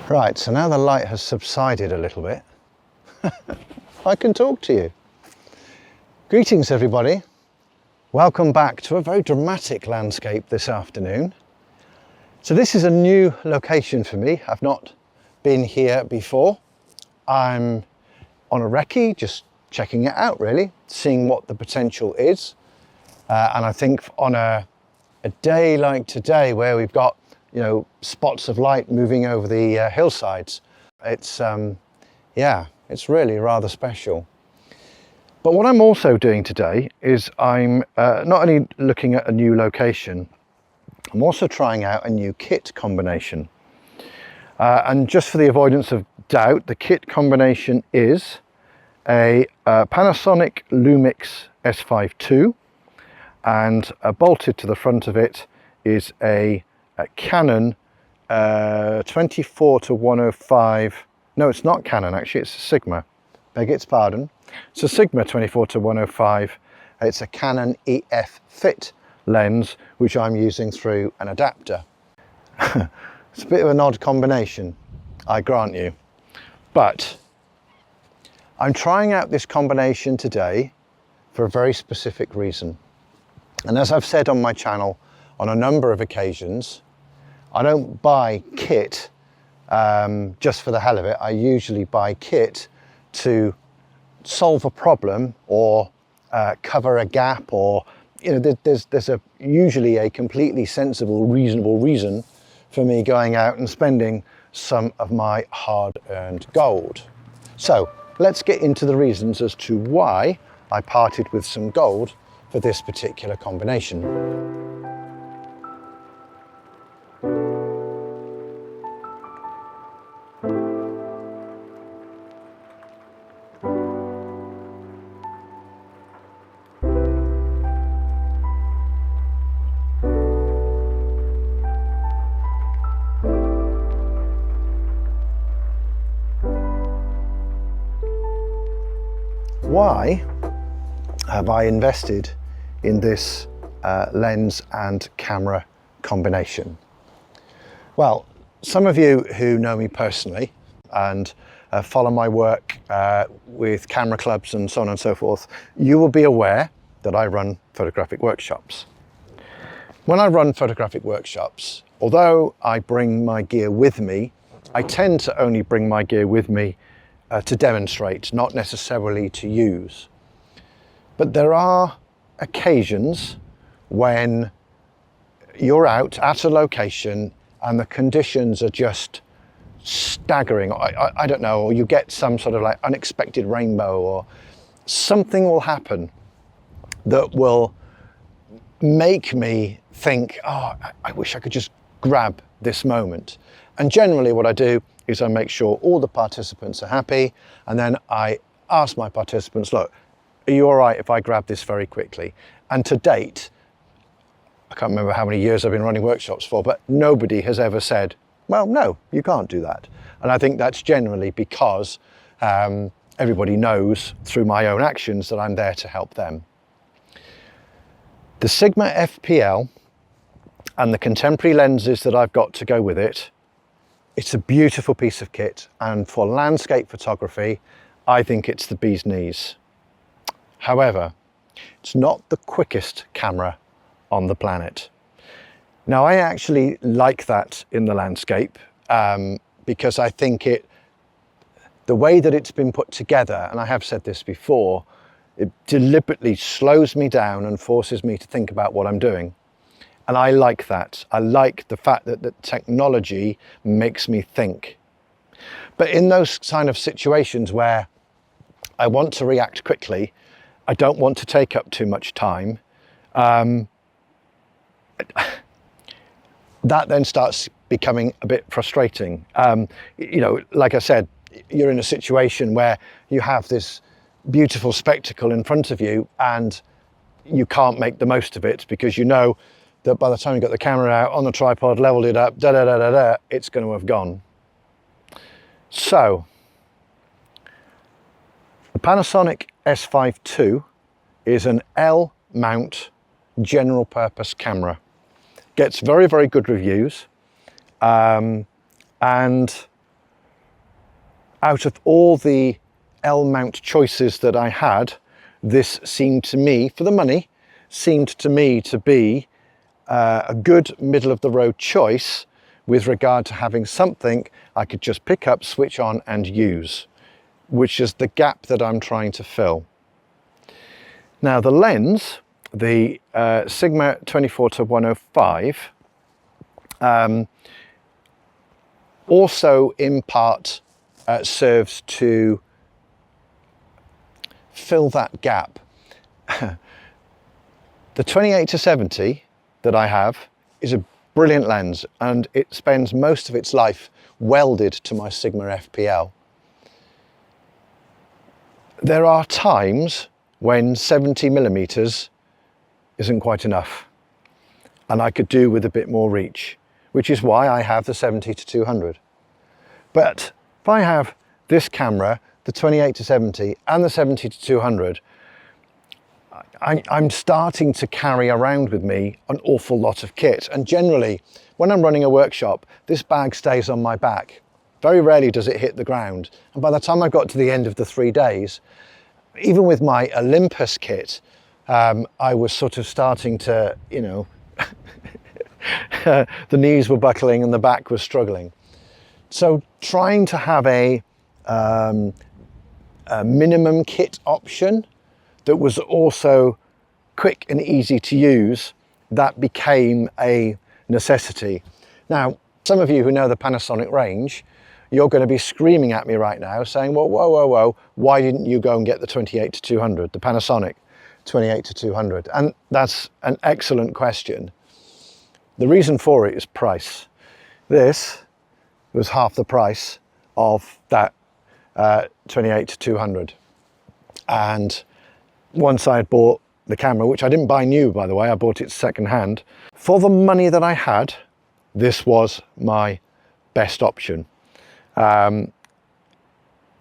Right, so now the light has subsided a little bit, I can talk to you. Greetings everybody. Welcome back to a very dramatic landscape this afternoon. So this is a new location for me. I've not been here before. I'm on a recce, just checking it out really, seeing what the potential is. And I think on a day like today where we've got, you know, spots of light moving over the hillsides, it's really rather special. But what I'm also doing today is I'm not only looking at a new location, I'm also trying out a new kit combination. And just for the avoidance of doubt, the kit combination is a Panasonic Lumix S5ii, and bolted to the front of it is a Canon 24-105. No, it's not Canon actually, it's a Sigma. Beg its pardon. It's a Sigma 24-105. It's a Canon EF fit lens, which I'm using through an adapter. It's a bit of an odd combination, I grant you. But I'm trying out this combination today for a very specific reason. And as I've said on my channel on a number of occasions, I don't buy kit just for the hell of it. I usually buy kit to solve a problem or cover a gap, or there's usually a completely sensible, reasonable reason for me going out and spending some of my hard-earned gold. So let's get into the reasons as to why I parted with some gold for this particular combination. Why have I invested in this lens and camera combination? Well, some of you who know me personally and follow my work with camera clubs and so on and so forth, you will be aware that I run photographic workshops. When I run photographic workshops, although I bring my gear with me, I tend to only bring my gear with me to demonstrate, not necessarily to use. But there are occasions when you're out at a location and the conditions are just staggering. I don't know, or you get some sort of like unexpected rainbow, or something will happen that will make me think, oh, I wish I could just grab this moment. And generally what I do is I make sure all the participants are happy, and then I ask my participants, look, are you all right if I grab this very quickly? And to date, I can't remember how many years I've been running workshops for, but nobody has ever said, well, no, you can't do that. And I think that's generally because everybody knows through my own actions that I'm there to help them. The Sigma FPL and the contemporary lenses that I've got to go with it, it's a beautiful piece of kit, and for landscape photography, I think it's the bee's knees. However, it's not the quickest camera on the planet. Now, I actually like that in the landscape because I think the way that it's been put together, and I have said this before, it deliberately slows me down and forces me to think about what I'm doing. And I like that. I like the fact that the technology makes me think. But in those kind of situations where I want to react quickly, I don't want to take up too much time, that then starts becoming a bit frustrating. Like I said, you're in a situation where you have this beautiful spectacle in front of you and you can't make the most of it because you know that by the time you got the camera out on the tripod, leveled it up, it's going to have gone. So, the Panasonic S5ii is an L mount general purpose camera. Gets very, very good reviews. And out of all the L mount choices that I had, this seemed to me, for the money, seemed to me to be a good middle of the road choice with regard to having something I could just pick up, switch on and use, which is the gap that I'm trying to fill. Now the lens, the Sigma 24-105, also in part serves to fill that gap. The 28-70 that I have is a brilliant lens, and it spends most of its life welded to my Sigma FPL. There are times when 70mm isn't quite enough, and I could do with a bit more reach, which is why I have the 70-200. But if I have this camera, the 28-70 and the 70-200, I'm starting to carry around with me an awful lot of kit. And generally, when I'm running a workshop, this bag stays on my back. Very rarely does it hit the ground. And by the time I got to the end of the 3 days, even with my Olympus kit, I was sort of starting to, you know, the knees were buckling and the back was struggling. So trying to have a minimum kit option that was also quick and easy to use, that became a necessity. Now, some of you who know the Panasonic range, you're going to be screaming at me right now saying, well, whoa, why didn't you go and get the 28-200, the Panasonic 28-200? And that's an excellent question. The reason for it is price. This was half the price of that 28-200. And once I had bought the camera, which I didn't buy new, by the way, I bought it second hand, for the money that I had, this was my best option. I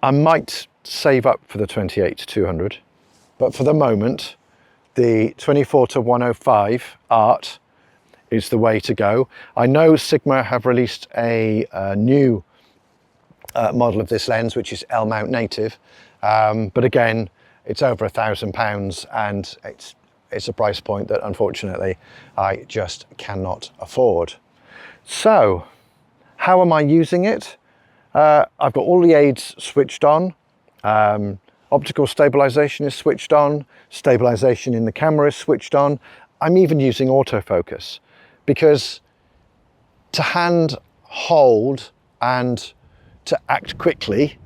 might save up for the 28-200, but for the moment, the 24-105 Art is the way to go. I know Sigma have released a new model of this lens, which is L mount native, but again, it's over £1,000, and it's a price point that unfortunately I just cannot afford. So how am I using it? I've got all the aids switched on. Optical stabilization is switched on. Stabilization in the camera is switched on. I'm even using autofocus, because to hand hold and to act quickly,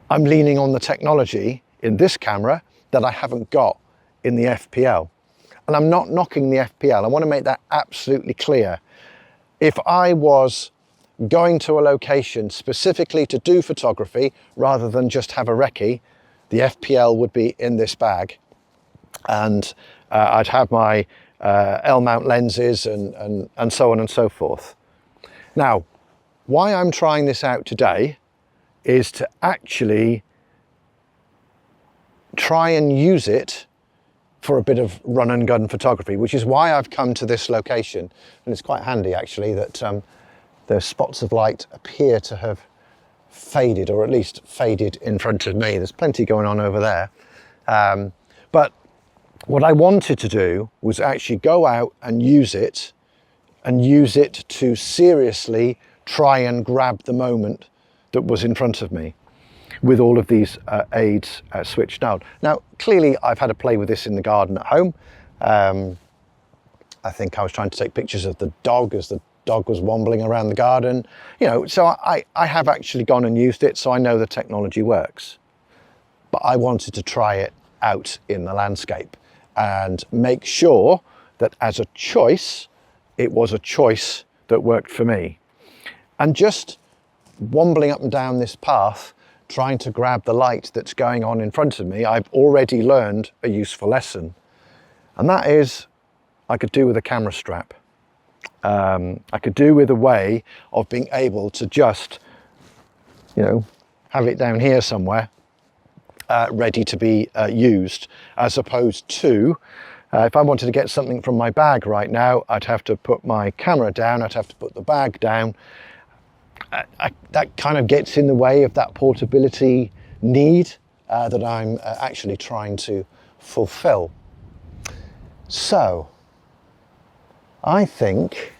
I'm leaning on the technology in this camera that I haven't got in the FPL. And I'm not knocking the FPL. I want to make that absolutely clear. If I was going to a location specifically to do photography rather than just have a recce, the FPL would be in this bag, and I'd have my L mount lenses and so on and so forth. Now, why I'm trying this out today is to actually try and use it for a bit of run and gun photography, which is why I've come to this location. And it's quite handy actually that the spots of light appear to have faded, or at least faded in front of me. There's plenty going on over there. But what I wanted to do was actually go out and use it to seriously try and grab the moment that was in front of me with all of these aids switched on. Now, clearly I've had a play with this in the garden at home. I think I was trying to take pictures of the dog as the dog was wambling around the garden. You know, so I have actually gone and used it, so I know the technology works. But I wanted to try it out in the landscape and make sure that as a choice, it was a choice that worked for me. And just wambling up and down this path, trying to grab the light that's going on in front of me, I've already learned a useful lesson. And that is, I could do with a camera strap. I could do with a way of being able to just, you know, have it down here somewhere, ready to be used, as opposed to, if I wanted to get something from my bag right now, I'd have to put my camera down, I'd have to put the bag down, that kind of gets in the way of that portability need that I'm actually trying to fulfill. So I think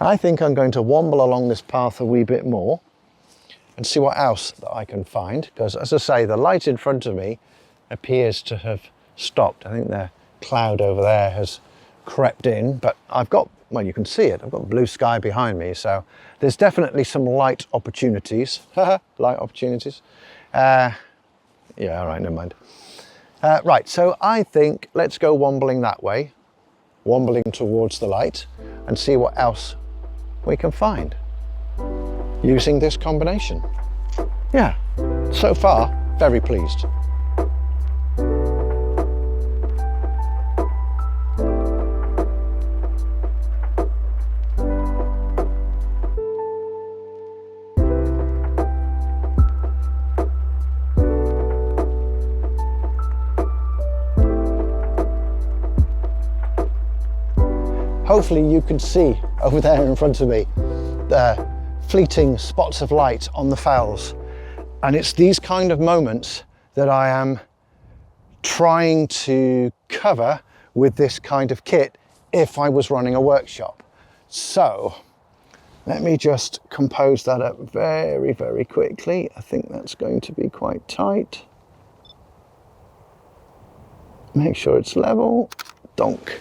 I'm going to womble along this path a wee bit more and see what else that I can find, because as I say, the light in front of me appears to have stopped. I think the cloud over there has crept in, but I've got, well, you can see it, I've got blue sky behind me, so there's definitely some light opportunities. Light opportunities. Yeah, all right, never mind. Right, so I think let's go wombling that way, wombling towards the light, and see what else we can find using this combination. Yeah, so far, very pleased. Hopefully you can see over there in front of me the fleeting spots of light on the fells, and it's these kind of moments that I am trying to cover with this kind of kit if I was running a workshop. So let me just compose that up very, very quickly. I think that's going to be quite tight. Make sure it's level. Donk.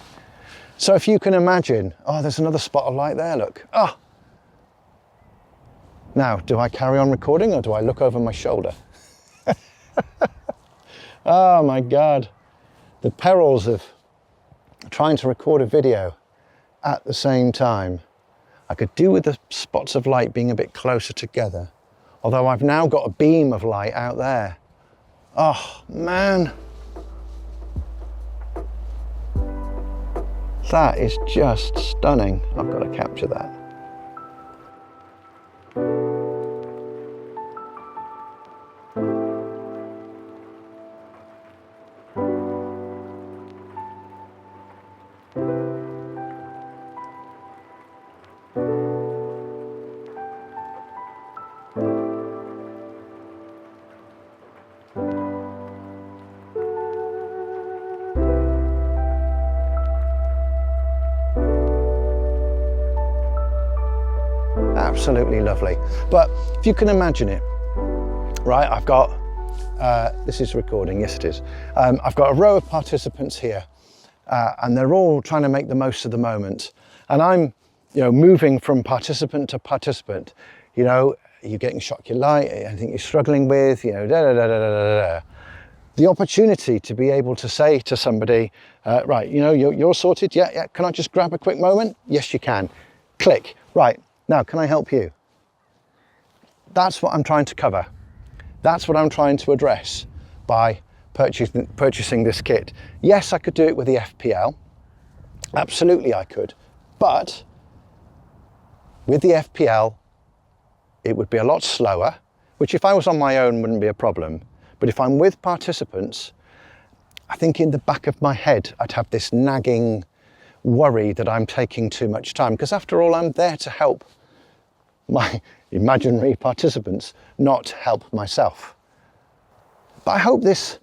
So if you can imagine, oh, there's another spot of light there, look. Oh. Now, do I carry on recording or do I look over my shoulder? Oh my God. The perils of trying to record a video at the same time. I could do with the spots of light being a bit closer together, although I've now got a beam of light out there. Oh man. That is just stunning. I've got to capture that. Absolutely lovely. But if you can imagine it, right, I've got, this is recording, yes it is. I've got a row of participants here and they're all trying to make the most of the moment. And I'm, moving from participant to participant. You're getting shock your light, anything you're struggling with, The opportunity to be able to say to somebody, right, you're sorted, yeah, can I just grab a quick moment? Yes, you can. Click, right. Now, can I help you? That's what I'm trying to cover. That's what I'm trying to address by purchasing this kit. Yes, I could do it with the FPL. Absolutely I could. But with the FPL, it would be a lot slower, which if I was on my own wouldn't be a problem. But if I'm with participants, I think in the back of my head, I'd have this nagging worry that I'm taking too much time, because after all, I'm there to help my imaginary participants, not help myself. But I hope this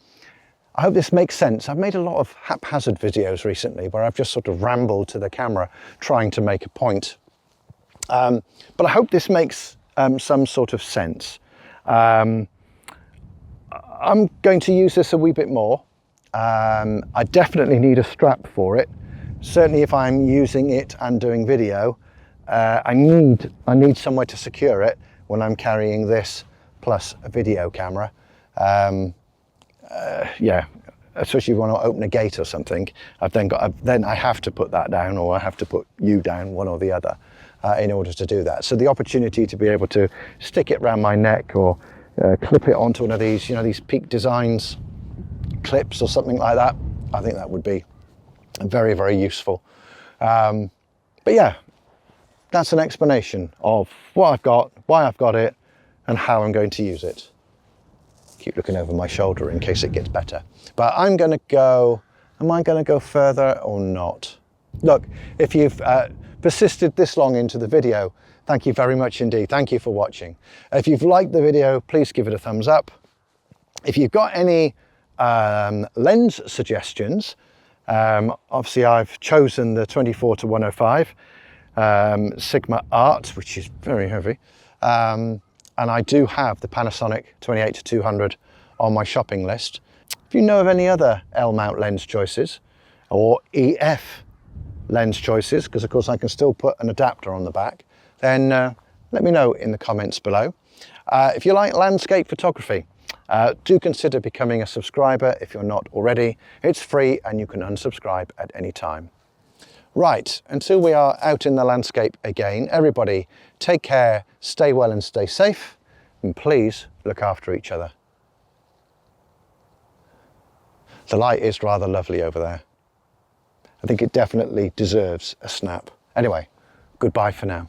makes sense. I've made a lot of haphazard videos recently where I've just sort of rambled to the camera trying to make a point. But I hope this makes some sort of sense. I'm going to use this a wee bit more. I definitely need a strap for it. Certainly if I'm using it and doing video, I need somewhere to secure it when I'm carrying this plus a video camera. Yeah, especially when I open a gate or something, then I have to put that down, or I have to put you down, one or the other, in order to do that. So the opportunity to be able to stick it around my neck or clip it onto one of these, these Peak Designs clips or something like that, I think that would be very, very useful. But yeah, that's an explanation of what I've got, why I've got it, and how I'm going to use it. Keep looking over my shoulder in case it gets better. But I'm going to go, am I going to go further or not? Look, if you've persisted this long into the video, Thank you very much indeed. Thank you for watching. If you've liked the video, please give it a thumbs up. If you've got any lens suggestions, obviously I've chosen the 24-105 Sigma Art, which is very heavy, and I do have the Panasonic 28-200 on my shopping list. If you know of any other L-mount lens choices or EF lens choices, because of course I can still put an adapter on the back, then let me know in the comments below. If you like landscape photography, do consider becoming a subscriber if you're not already. It's free and you can unsubscribe at any time. Right, until we are out in the landscape again, everybody take care, stay well and stay safe, and please look after each other. The light is rather lovely over there. I think it definitely deserves a snap. Anyway, goodbye for now.